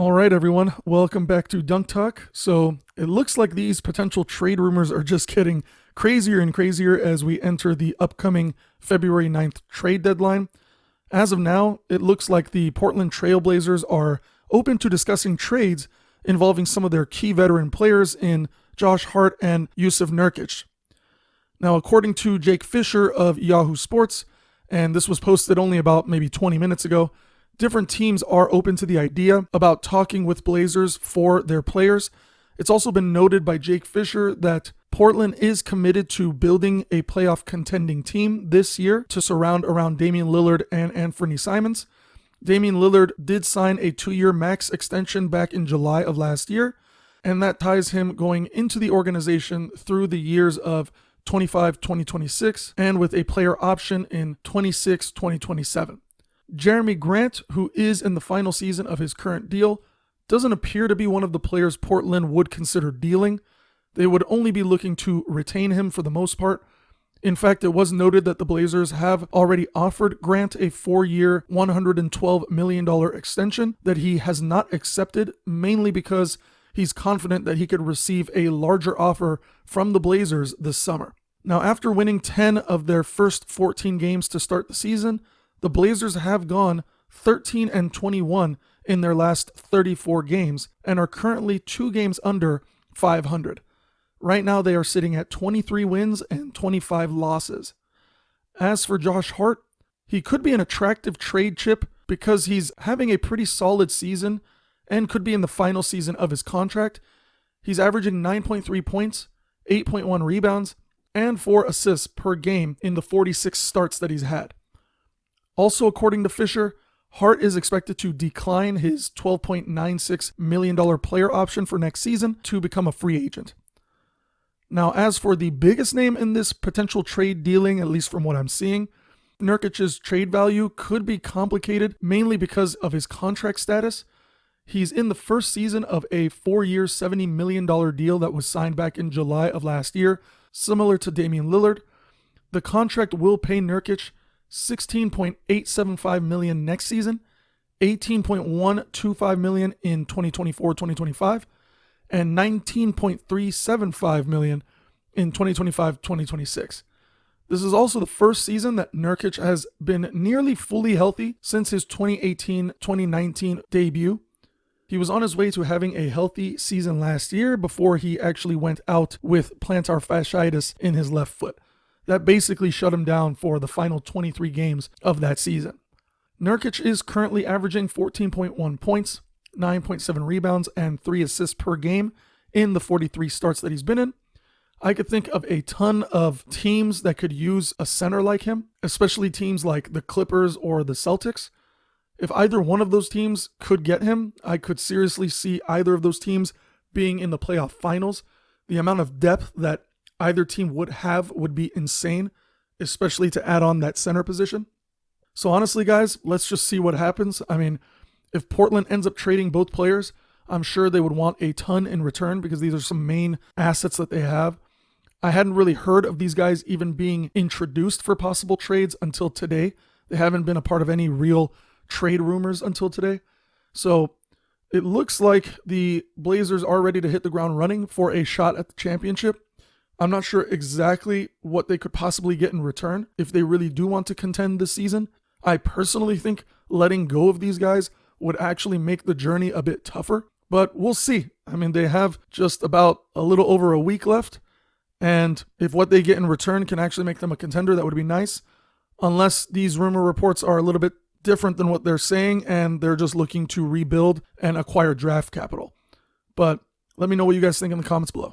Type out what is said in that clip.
All right, everyone. Welcome back to Dunk Talk. So it looks like these potential trade rumors are just getting crazier and crazier as we enter the upcoming February 9th trade deadline. As of now, it looks like the Portland Trail Blazers are open to discussing trades involving some of their key veteran players in Josh Hart and Jusuf Nurkic. Now, according to Jake Fisher of Yahoo Sports, and this was posted only about maybe 20 minutes ago, different teams are open to the idea about talking with Blazers for their players. It's also been noted by Jake Fisher that Portland is committed to building a playoff contending team this year to surround around Damian Lillard and Afernee Simons. Damian Lillard did sign a 2-year max extension back in July of last year, and that ties him going into the organization through the years of 25-2026 and with a player option in 26-2027. Jeremy Grant, who is in the final season of his current deal, doesn't appear to be one of the players Portland would consider dealing. They would only be looking to retain him for the most part. In fact, it was noted that the Blazers have already offered Grant a 4-year, $112 million extension that he has not accepted, mainly because he's confident that he could receive a larger offer from the Blazers this summer. Now, after winning 10 of their first 14 games to start the season, the Blazers have gone 13-21 in their last 34 games and are currently 2 games under 500. Right now, they are sitting at 23 wins and 25 losses. As for Josh Hart, he could be an attractive trade chip because he's having a pretty solid season and could be in the final season of his contract. He's averaging 9.3 points, 8.1 rebounds, and 4 assists per game in the 46 starts that he's had. Also, according to Fisher, Hart is expected to decline his $12.96 million player option for next season to become a free agent. Now, as for the biggest name in this potential trade dealing, at least from what I'm seeing, Nurkic's trade value could be complicated mainly because of his contract status. He's in the first season of a 4-year, $70 million deal that was signed back in July of last year, similar to Damian Lillard. The contract will pay Nurkic $16.875 million next season, $18.125 million in 2024-2025, and $19.375 million in 2025-2026. This is also the first season that Nurkic has been nearly fully healthy since his 2018-2019 debut. He was on his way to having a healthy season last year before he actually went out with plantar fasciitis in his left foot. That basically shut him down for the final 23 games of that season. Nurkic is currently averaging 14.1 points, 9.7 rebounds, and 3 assists per game in the 43 starts that he's been in. I could think of a ton of teams that could use a center like him, especially teams like the Clippers or the Celtics. If either one of those teams could get him, I could seriously see either of those teams being in the playoff finals. The amount of depth that either team would have would be insane, especially to add on that center position. So honestly, guys, let's just see what happens. I mean, if Portland ends up trading both players, I'm sure they would want a ton in return because these are some main assets that they have. I hadn't really heard of these guys even being introduced for possible trades until today. They haven't been a part of any real trade rumors until today. So it looks like the Blazers are ready to hit the ground running for a shot at the championship. I'm not sure exactly what they could possibly get in return if they really do want to contend this season. I personally think letting go of these guys would actually make the journey a bit tougher, but we'll see. I mean, they have just about a little over a week left, and if what they get in return can actually make them a contender, that would be nice, unless these rumor reports are a little bit different than what they're saying and they're just looking to rebuild and acquire draft capital. But let me know what you guys think in the comments below.